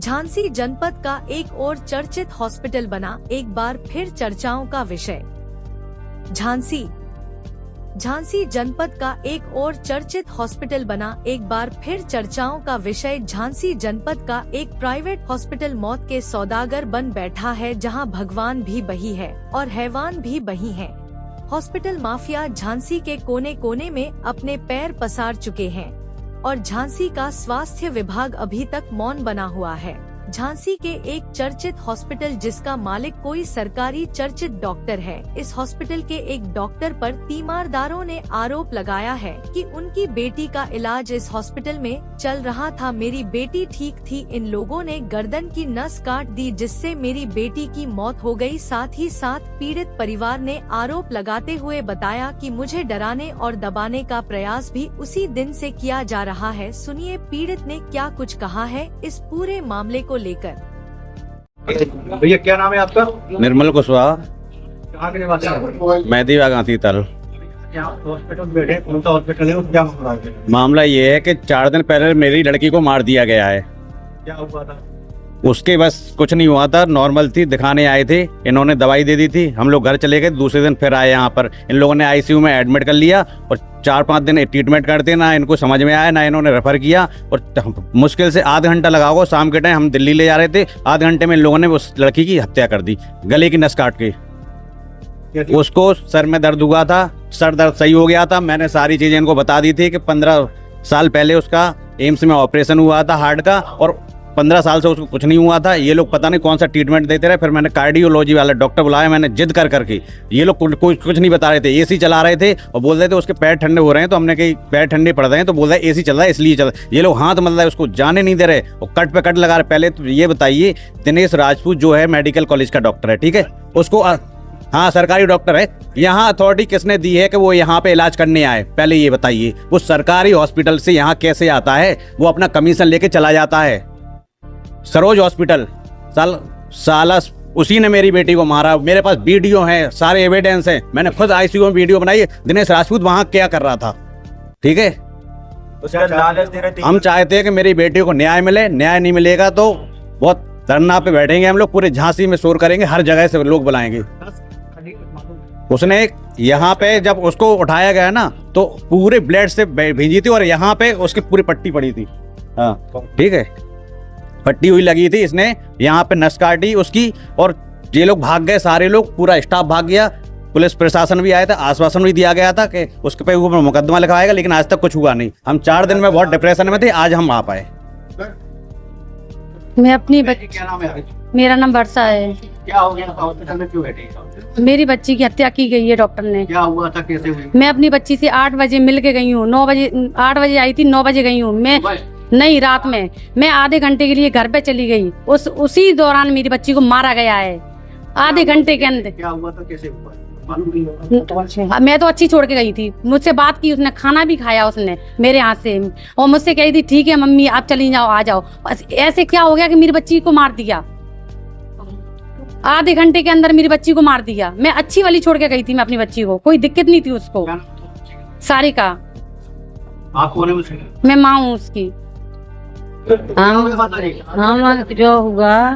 झांसी जनपद का एक और चर्चित हॉस्पिटल बना एक बार फिर चर्चाओं का विषय। झांसी जनपद का एक और चर्चित हॉस्पिटल बना एक बार फिर चर्चाओं का विषय। झांसी जनपद का एक प्राइवेट हॉस्पिटल मौत के सौदागर बन बैठा है, जहां भगवान भी बही है और हैवान भी बही हैं। हॉस्पिटल माफिया झांसी के कोने कोने में अपने पैर पसार चुके हैं और झांसी का स्वास्थ्य विभाग अभी तक मौन बना हुआ है। झांसी के एक चर्चित हॉस्पिटल जिसका मालिक कोई सरकारी चर्चित डॉक्टर है, इस हॉस्पिटल के एक डॉक्टर पर तीमारदारों ने आरोप लगाया है कि उनकी बेटी का इलाज इस हॉस्पिटल में चल रहा था। मेरी बेटी ठीक थी, इन लोगों ने गर्दन की नस काट दी जिससे मेरी बेटी की मौत हो गई। साथ ही साथ पीड़ित परिवार ने आरोप लगाते हुए बताया कि मुझे डराने और दबाने का प्रयास भी उसी दिन से किया जा रहा है। सुनिए पीड़ित ने क्या कुछ कहा है इस पूरे मामले को लेकर। भैया क्या नाम है आपका? निर्मल कुशवाहा। कहाँ के निवासी हैं? मैदीवा गांधी तल। हॉस्पिटल बैठे, कौन सा हॉस्पिटल है और क्या मामला है? मामला ये है कि 4 दिन पहले मेरी लड़की को मार दिया गया है। क्या हुआ था? उसके बस कुछ नहीं हुआ था, नॉर्मल थी, दिखाने आए थे, इन्होंने दवाई दे दी थी, हम लोग घर चले गए। दूसरे दिन फिर आए यहाँ पर, इन लोगों ने आईसीयू में एडमिट कर लिया और 4-5 दिन ट्रीटमेंट करते, ना इनको समझ में आया ना इन्होंने रेफर किया। और मुश्किल से आधा घंटा लगा होगा, शाम के टाइम हम दिल्ली ले जा रहे थे, आधे घंटे में इन लोगों ने उस लड़की की हत्या कर दी, गले की नस काट के। उसको सर में दर्द हुआ था, सर दर्द सही हो गया था। मैंने सारी चीजें इनको बता दी थी कि 15 साल पहले उसका एम्स में ऑपरेशन हुआ था हार्ट का और 15 साल से उसको कुछ नहीं हुआ था। ये लोग पता नहीं कौन सा ट्रीटमेंट देते रहे। फिर मैंने कार्डियोलॉजी वाला डॉक्टर बुलाया, मैंने जिद कर करके। ये लोग कुछ नहीं बता रहे थे, एसी चला रहे थे और बोल रहे थे उसके पैर ठंडे हो रहे हैं। तो हमने कही पैर ठंडे पड़ रहे हैं तो बोल रहा है एसी चल रहा है इसलिए चल रहा है। ये लोग हाथ मतलब उसको जाने नहीं दे रहे और कट पे कट लगा रहे। पहले तो ये बताइए, दिनेश राजपूत जो है मेडिकल कॉलेज का डॉक्टर है, ठीक है, उसको हाँ सरकारी डॉक्टर है, यहाँ अथॉरिटी किसने दी है कि वो यहाँ पे इलाज करने आए? पहले ये बताइए, वो सरकारी हॉस्पिटल से यहाँ कैसे आता है? वो अपना कमीशन लेके चला जाता है। सरोज हॉस्पिटल साला उसी ने मेरी बेटी को मारा। मेरे पास वीडियो है, सारे एविडेंस है, मैंने खुद आईसीयू में वीडियो बनाई। दिनेश राजपूत वहां क्या कर रहा था, ठीक है। हम चाहते हैं कि मेरी बेटी को न्याय मिले। न्याय नहीं मिलेगा तो बहुत धरना पे बैठेंगे हम लोग, पूरे झांसी में शोर करेंगे, हर जगह से लोग बुलाएंगे। उसने यहाँ पे जब उसको उठाया गया ना तो पूरे ब्लड से भींजी थी और यहाँ पे उसकी पूरी पट्टी पड़ी थी, हाँ ठीक है, पट्टी हुई लगी थी। इसने यहाँ पे नस काटी उसकी और ये लोग भाग गए, सारे लोग, पूरा स्टाफ भाग गया। पुलिस प्रशासन भी आया था, आश्वासन भी दिया गया था कि उसके पे ऊपर मुकदमा लिखवाएगा, लेकिन आज तक कुछ हुआ नहीं। हम 4 दिन में बहुत डिप्रेशन में थे, आज हम आ पाए। मैं अपनी क्या नाम है? मेरा नाम वर्षा है। क्या हो गया? हॉस्पिटल में क्यों बैठे? मेरी बच्ची की हत्या की गई है डॉक्टर ने। क्या हुआ था, कैसे हुई? मैं अपनी बच्ची से 8 बजे मिल के गई हूँ, 9 बजे 8 बजे आई थी, 9 बजे गई हूँ मैं। नहीं, रात में मैं आधे घंटे के लिए घर पे चली गई, उसी दौरान मेरी बच्ची को मारा गया है आधे घंटे के अंदर। क्या हुआ था, कैसे हुआ? मैं तो अच्छी छोड़ के गई थी, मुझसे बात की, उसने खाना भी खाया उसने मेरे हाथ से और मुझसे कही थी ठीक है मम्मी आप चली जाओ, आ जाओ। ऐसे क्या हो गया कि मेरी बच्ची को मार दिया, आधे घंटे के अंदर मेरी बच्ची को मार दिया। मैं अच्छी वाली छोड़ के गई थी, मैं अपनी बच्ची को, कोई दिक्कत नहीं थी उसको। सारिका, आप कौन है? मैं माँ हूँ उसकी। हम जो हुआ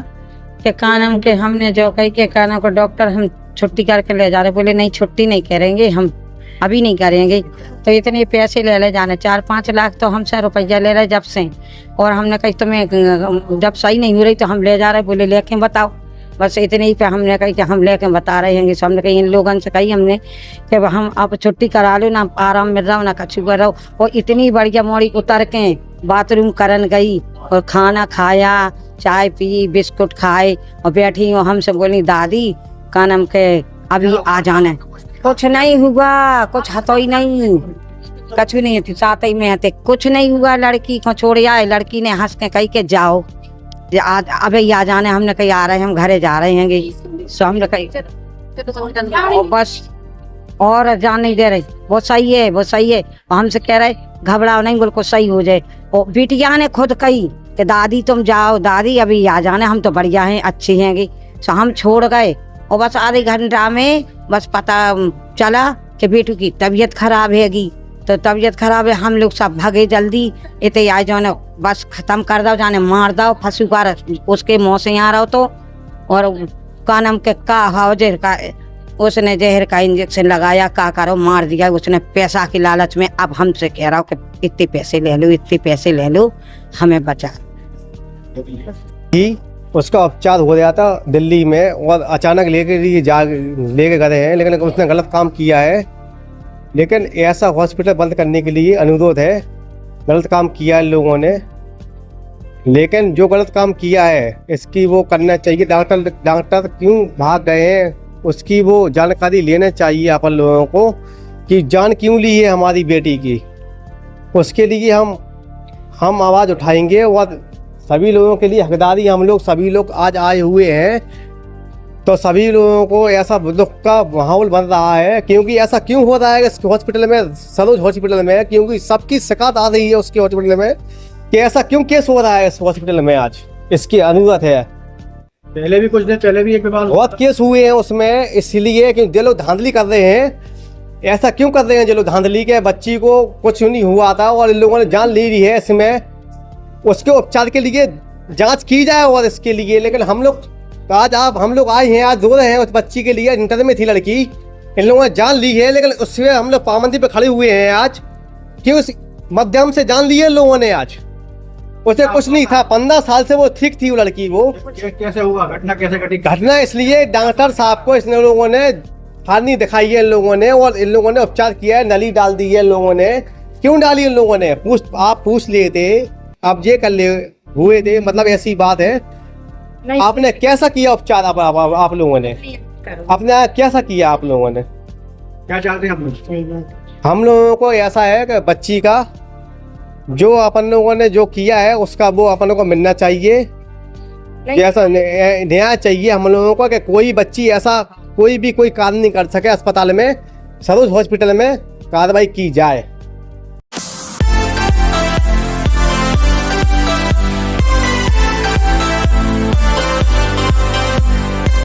के कानम के हमने जो कही के कानम को डॉक्टर हम छुट्टी करके ले जा रहे, बोले नहीं छुट्टी नहीं करेंगे, हम अभी नहीं करेंगे। तो इतने पैसे ले जाने, 4-5 लाख तो हमसे रुपया ले रहे जब से। और हमने कही तुम्हें जब सही नहीं हो रही तो हम ले जा रहे, बोले लेके बताओ, बस इतने ही पे हमने कही कि हम लेके बता रहे हैं। हमने कही इन लोगों से कही हमने कि हम आप छुट्टी करा लो, ना आराम मिल रहा हो ना कछु कर रहा हो। और इतनी बढ़िया मोड़ी उतर के बाथरूम करन गई और खाना खाया, चाय पी, बिस्कुट खाए और बैठी हूँ। हमसे बोली दादी कानम के अभी आ जाना। कुछ नहीं हुआ, कुछ हतो ही नहीं, कछु नहीं थी, साथ ही में थे, कुछ नहीं हुआ। लड़की को छोड़ आए, लड़की ने हंस के कही के जाओ अबे आ जाने। हमने कही आ रहे हैं, हम घरे जा रहे हैं। सो हमने कही बस और जान नहीं दे रही, वो सही है वो सही है। हमसे कह रहे घबराओ नहीं, बिल्कुल सही हो जाए। और बिटिया ने खुद कही कि दादी तुम जाओ, दादी अभी आ जाने, हम तो बढ़िया हैं अच्छी हैं। सो हम छोड़ गए और बस आधे घंटा में बस पता चला कि बेटू की तबीयत खराब हैगी। तो तबीयत खराब है, हम लोग सब भागे जल्दी, इतने आए जाने बस खत्म कर दो, जाने मार दो फंसू कर उसके मुँह से यहाँ रहो तो। और कानम के का हाउजर का उसने जहर का इंजेक्शन लगाया, का करो मार दिया उसने पैसा की लालच में। अब हमसे कह रहा हो कि इतने पैसे ले लो, इतने पैसे ले लो, हमें बचा। कि उसका उपचार हो गया था दिल्ली में और अचानक लेके गए हैं, लेकिन उसने गलत काम किया है। लेकिन ऐसा हॉस्पिटल बंद करने के लिए अनुरोध है, गलत काम किया है लोगों ने, लेकिन जो गलत काम किया है इसकी वो करना चाहिए। डॉक्टर क्यों भाग गए हैं उसकी वो जानकारी लेना चाहिए अपन लोगों को कि जान क्यों ली है हमारी बेटी की। उसके लिए हम आवाज़ उठाएंगे और सभी लोगों के लिए हकदारी हम लोग सभी लोग आज आए हुए हैं। तो सभी लोगों को ऐसा दुख का माहौल बन रहा है, क्योंकि ऐसा क्यों हो रहा है इस हॉस्पिटल में, सरोज हॉस्पिटल में, क्योंकि सबकी शिकायत आ रही है उसके हॉस्पिटल में कि ऐसा क्यों केस हो रहा है इस हॉस्पिटल में। आज इसकी अनुरोध है, पहले भी कुछ दिन पहले भी एक बार बहुत केस हुए हैं उसमें, इसलिए कि जो लोग धांधली कर रहे हैं। ऐसा क्यों कर रहे हैं जो लोग धांधली के, बच्ची को कुछ नहीं हुआ था और इन लोगों ने जान ले ली है इसमें, उसके उपचार के लिए जांच की जाए और इसके लिए। लेकिन हम लोग आए हैं, आज रो रहे हैं उस बच्ची के लिए, इंटर में थी लड़की, इन लोगों ने जान ली है, लेकिन उसमें हम लोग पाबंदी पे खड़े हुए हैं आज कि उस माध्यम से जान ली है लोगों ने। आज उसे कुछ नहीं था, 15 साल से वो ठीक थी वो लड़की। वो कैसे हुआ, घटना कैसे घटी? घटना इसलिए डॉक्टर साहब को इन लोगों ने हानि दिखाई है इन लोगों ने, और इन लोगों ने उपचार किया है, नली डाल दी है इन लोगों ने। क्यों डाली इन लोगों ने, आप पूछ लिए थे, आप ये कर ले हुए थे, मतलब ऐसी बात है। आपने कैसा किया उपचार आप लोगों ने, आपने कैसा किया आप लोगों ने? क्या चाहते हैं हम लोग? हम लोगों को ऐसा है कि बच्ची का जो अपन लोगों ने जो किया है उसका वो अपन लोगों को मिलना चाहिए, ऐसा न्याय चाहिए हम लोगों को कि कोई बच्ची ऐसा कोई भी कोई कार्य नहीं कर सके अस्पताल में, सरोज हॉस्पिटल में कार्रवाई की जाए।